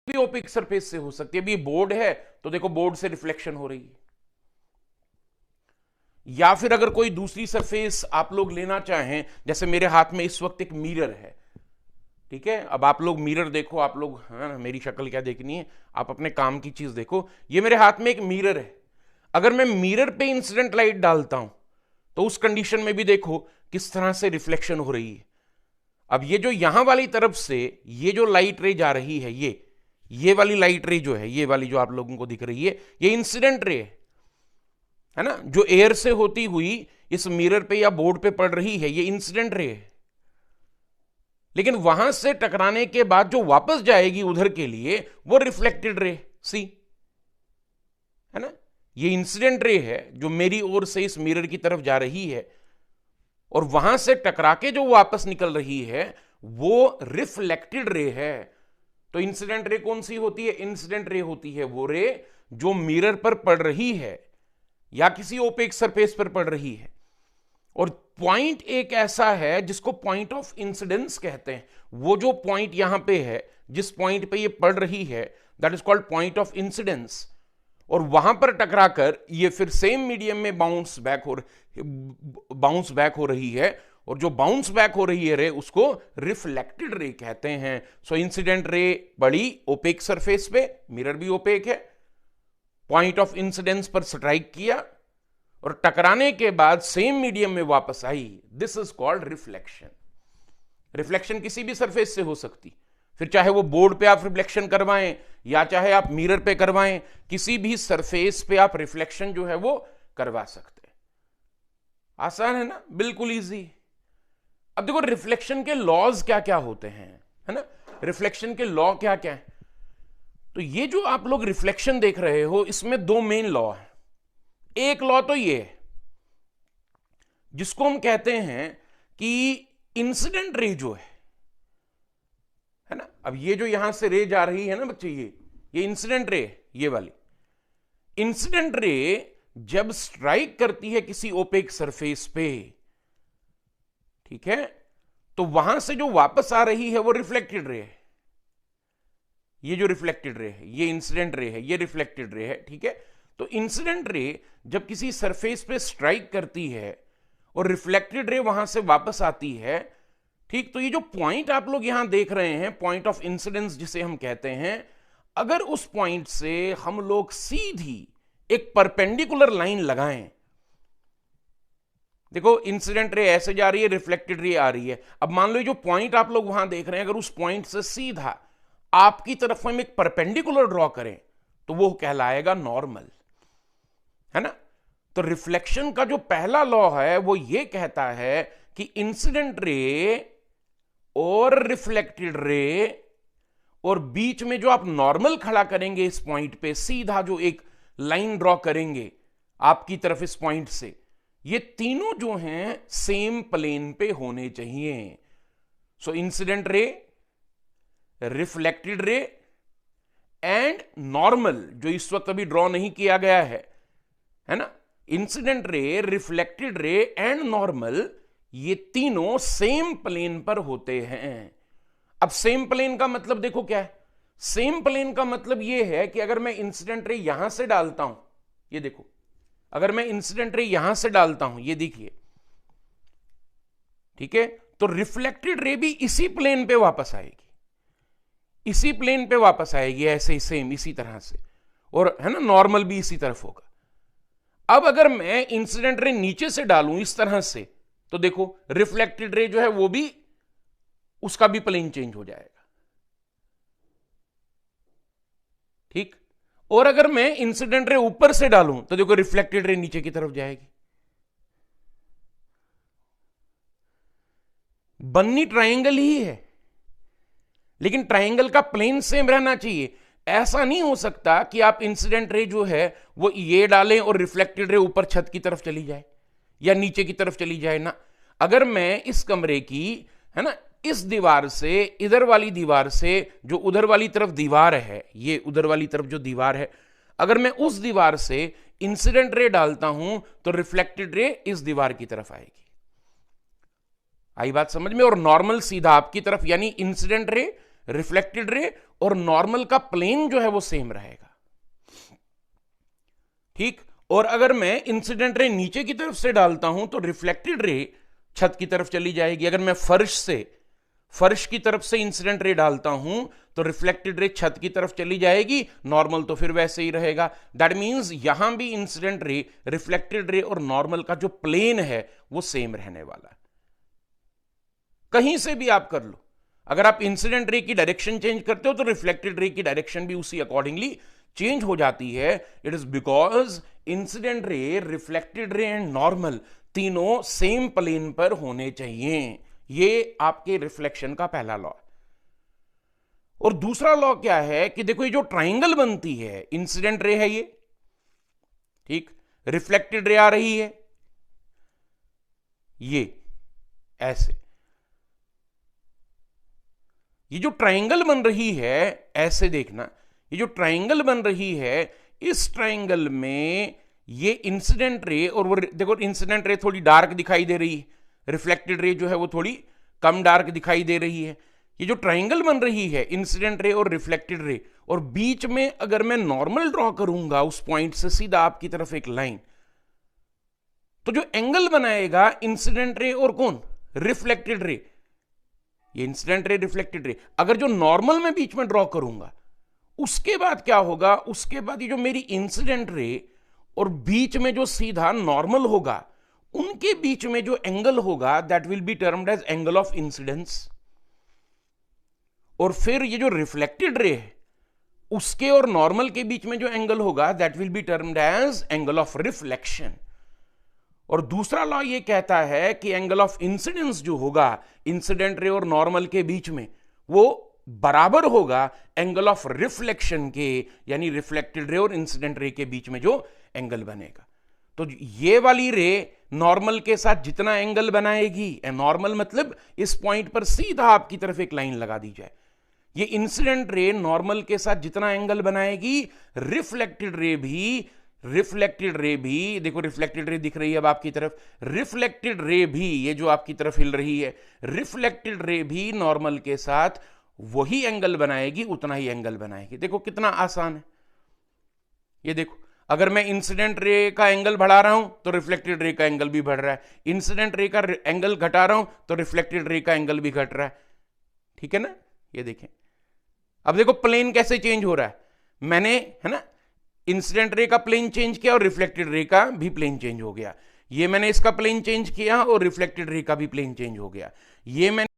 भी OPEC surface से हो सकती है। अभी बोर्ड है तो देखो बोर्ड से रिफ्लेक्शन हो रही है, या फिर अगर कोई दूसरी सरफेस आप लोग लेना चाहें, जैसे मेरे हाथ में इस वक्त एक मिरर है, ठीक है। अब आप लोग मिरर देखो, आप लोग, है ना, मेरी शक्ल क्या देखनी है, आप अपने काम की चीज देखो। ये मेरे हाथ में एक मिरर है, अगर मैं मिरर पे इंसिडेंट लाइट डालता हूं तो उस कंडीशन में भी देखो किस तरह से रिफ्लेक्शन हो रही है। अब ये जो यहां वाली तरफ से ये जो लाइट रे जा रही है, ये वाली लाइट रे जो है, ये वाली जो आप लोगों को दिख रही है, ये इंसिडेंट रे है ना, जो एयर से होती हुई इस मिरर पे या बोर्ड पे पड़ रही है, ये इंसिडेंट रे है। लेकिन वहां से टकराने के बाद जो वापस जाएगी उधर के लिए, वो रिफ्लेक्टेड रे, सी, है ना। ये इंसिडेंट रे है जो मेरी ओर से इस मिरर की तरफ जा रही है, और वहां से टकरा के जो वापस निकल रही है वो रिफ्लेक्टेड रे है। तो इंसिडेंट रे कौन सी होती है? इंसिडेंट रे होती है वो रे जो मिरर पर पड़ रही है या किसी ओपेक सरफेस पर पड़ रही है। और पॉइंट एक ऐसा है जिसको पॉइंट ऑफ इंसिडेंस कहते हैं। वो जो पॉइंट यहां पे है, जिस पॉइंट पे ये पड़ रही है, that is called point of incidence. और वहां पर टकराकर ये फिर सेम मीडियम में बाउंस बैक हो रही है, और जो बाउंस बैक हो रही है रे उसको रिफ्लेक्टेड रे कहते हैं। सो इंसिडेंट रे पड़ी ओपेक सरफेस पे, मिरर भी ओपेक है, पॉइंट ऑफ इंसिडेंस पर स्ट्राइक किया और टकराने के बाद सेम मीडियम में वापस आई, this is called reflection. Reflection किसी भी सरफेस से हो सकती, फिर चाहे वो बोर्ड पे आप रिफ्लेक्शन करवाएं या चाहे आप मिरर पे करवाएं, किसी भी सरफेस पे आप रिफ्लेक्शन जो है वो करवा सकते हैं। आसान है ना, बिल्कुल इजी। अब देखो रिफ्लेक्शन के लॉज क्या क्या होते हैं, है ना, रिफ्लेक्शन के लॉ क्या क्या है। तो ये जो आप लोग रिफ्लेक्शन देख रहे हो, इसमें दो मेन लॉ है। एक लॉ तो ये है जिसको हम कहते हैं कि इंसिडेंट रे जो है ना, अब ये जो यहां से रे जा रही है ना बच्चे, ये इंसिडेंट रे, ये वाली इंसिडेंट रे जब स्ट्राइक करती है किसी ओपेक सरफेस पे, ठीक है, तो वहां से जो वापस आ रही है वो रिफ्लेक्टेड रे है। ये जो रिफ्लेक्टेड रे है, ये इंसिडेंट रे है, ये रिफ्लेक्टेड रे है, ठीक है। तो इंसिडेंट रे जब किसी सरफेस पे स्ट्राइक करती है और रिफ्लेक्टेड रे वहां से वापस आती है, ठीक, तो ये जो पॉइंट आप लोग यहां देख रहे हैं, पॉइंट ऑफ इंसिडेंस जिसे हम कहते हैं, अगर उस पॉइंट से हम लोग सीधी एक परपेंडिकुलर लाइन लगाएं, देखो इंसिडेंट रे ऐसे जा रही है, रिफ्लेक्टेड रे आ रही है। अब मान लो ये जो पॉइंट आप लोग वहां देख रहे हैं, अगर उस पॉइंट से सीधा आपकी तरफ हम एक परपेंडिकुलर ड्रॉ करें तो वो कहलाएगा नॉर्मल, है ना। तो रिफ्लेक्शन का जो पहला लॉ है वो ये कहता है कि इंसिडेंट रे और रिफ्लेक्टेड रे और बीच में जो आप नॉर्मल खड़ा करेंगे इस पॉइंट पे, सीधा जो एक लाइन ड्रॉ करेंगे आपकी तरफ इस पॉइंट से, ये तीनों जो हैं सेम प्लेन पे होने चाहिए। So incident ray, reflected ray and normal, जो इस वक्त अभी ड्रॉ नहीं किया गया है ना, incident ray, reflected ray and normal, ये तीनों सेम प्लेन पर होते हैं। अब सेम प्लेन का मतलब देखो क्या है, सेम प्लेन का मतलब यह है कि अगर मैं इंसिडेंट रे यहां से डालता हूं, ये देखो, अगर मैं इंसिडेंट रे यहां से डालता हूं, ये देखिए, ठीक है, तो रिफ्लेक्टेड रे भी इसी प्लेन पे वापस आएगी, इसी प्लेन पे वापस आएगी, ऐसे ही सेम इसी तरह से, और है ना, नॉर्मल भी इसी तरफ होगा। अब अगर मैं इंसिडेंट रे नीचे से डालूं इस तरह से, तो देखो रिफ्लेक्टेड रे जो है वो भी, उसका भी प्लेन चेंज हो जाएगा, ठीक। और अगर मैं इंसिडेंट रे ऊपर से डालूं तो देखो रिफ्लेक्टेड रे नीचे की तरफ जाएगी। बननी ट्रायंगल ही है, लेकिन ट्रायंगल का प्लेन सेम रहना चाहिए। ऐसा नहीं हो सकता कि आप इंसिडेंट रे जो है वो ये डालें और रिफ्लेक्टेड रे ऊपर छत की तरफ चली जाए या नीचे की तरफ चली जाए ना। अगर मैं इस कमरे की, है ना, इस दीवार से इधर वाली दीवार से, जो उधर वाली तरफ दीवार है, ये उधर वाली तरफ जो दीवार है, अगर मैं उस दीवार से इंसिडेंट रे डालता हूं तो रिफ्लेक्टेड रे इस दीवार की तरफ आएगी। आई बात समझ में? और नॉर्मल सीधा आपकी तरफ, यानी इंसिडेंट रे, रिफ्लेक्टेड रे और नॉर्मल का प्लेन जो है वो सेम रहेगा, ठीक। और अगर मैं इंसिडेंट रे नीचे की तरफ से डालता हूं तो रिफ्लेक्टेड रे छत की तरफ चली जाएगी। अगर मैं फर्श की तरफ से इंसिडेंट रे डालता हूं तो रिफ्लेक्टेड रे छत की तरफ चली जाएगी, नॉर्मल तो फिर वैसे ही रहेगा। दैट मींस यहां भी इंसिडेंट रे, रिफ्लेक्टेड रे और नॉर्मल का जो प्लेन है वो सेम रहने वाला है। कहीं से भी आप कर लो, अगर आप इंसिडेंट रे की डायरेक्शन चेंज करते हो तो रिफ्लेक्टेड रे की डायरेक्शन भी उसी अकॉर्डिंगली चेंज हो जाती है। It is because incident ray, reflected ray and normal तीनों सेम प्लेन पर होने चाहिए। ये आपके रिफ्लेक्शन का पहला लॉ। और दूसरा लॉ क्या है कि देखो ये जो ट्राइंगल बनती है, इंसिडेंट रे है ये, ठीक, रिफ्लेक्टेड रे आ रही है ये ऐसे, ये जो ट्राइंगल बन रही है ऐसे देखना, ये जो ट्राइंगल बन रही है इस ट्राइंगल में ये इंसिडेंट रे, और वो देखो इंसिडेंट रे थोड़ी डार्क दिखाई दे रही है, रिफ्लेक्टेड रे जो है वो थोड़ी कम डार्क दिखाई दे रही है। ये जो ट्राइंगल बन रही है इंसिडेंट रे और रिफ्लेक्टेड रे, और बीच में अगर मैं नॉर्मल ड्रॉ करूंगा उस पॉइंट से सीधा आपकी तरफ एक लाइन, तो जो एंगल बनाएगा इंसिडेंट रे और कौन, रिफ्लेक्टेड रे, ये इंसिडेंट रे, रिफ्लेक्टेड रे, अगर जो नॉर्मल में बीच में ड्रॉ करूंगा उसके बाद क्या होगा, उसके बाद ये जो मेरी इंसिडेंट रे और बीच में जो सीधा नॉर्मल होगा उनके बीच में जो एंगल होगा that will be termed as angle of incidence. और फिर ये जो रिफ्लेक्टेड रे है उसके और नॉर्मल के बीच में जो एंगल होगा that will be termed as angle of reflection. और दूसरा लॉ ये कहता है कि एंगल ऑफ इंसिडेंस जो होगा इंसिडेंट रे और नॉर्मल के बीच में वो बराबर होगा एंगल ऑफ रिफ्लेक्शन के, यानी रिफ्लेक्टेड रे और इंसिडेंट रे के बीच में जो एंगल बनेगा। तो ये वाली रे नॉर्मल के साथ जितना एंगल बनाएगी, नॉर्मल मतलब इस पॉइंट पर सीधा आपकी तरफ एक लाइन लगा दी जाए, ये इंसिडेंट रे नॉर्मल के साथ जितना एंगल बनाएगी, रिफ्लेक्टेड रे भी देखो, रिफ्लेक्टेड रे दिख रही है अब आपकी तरफ, रिफ्लेक्टेड रे भी ये जो आपकी तरफ हिल रही है, रिफ्लेक्टेड रे भी नॉर्मल के साथ वही एंगल बनाएगी, उतना ही एंगल बनाएगी। देखो कितना आसान है ये। देखो अगर मैं इंसिडेंट रे का एंगल बढ़ा रहा हूं तो रिफ्लेक्टेड रे का एंगल भी बढ़ रहा है, इंसिडेंट रे का एंगल घटा रहा हूं तो रिफ्लेक्टेड रे का एंगल भी घट रहा है, ठीक है ना। ये देखें, अब देखो प्लेन कैसे चेंज हो रहा है, मैंने, है ना, इंसिडेंट रे का प्लेन चेंज किया और रिफ्लेक्टेड रे का भी प्लेन चेंज हो गया। ये मैंने इसका प्लेन चेंज किया और रिफ्लेक्टेड रे का भी प्लेन चेंज हो गया। ये मैंने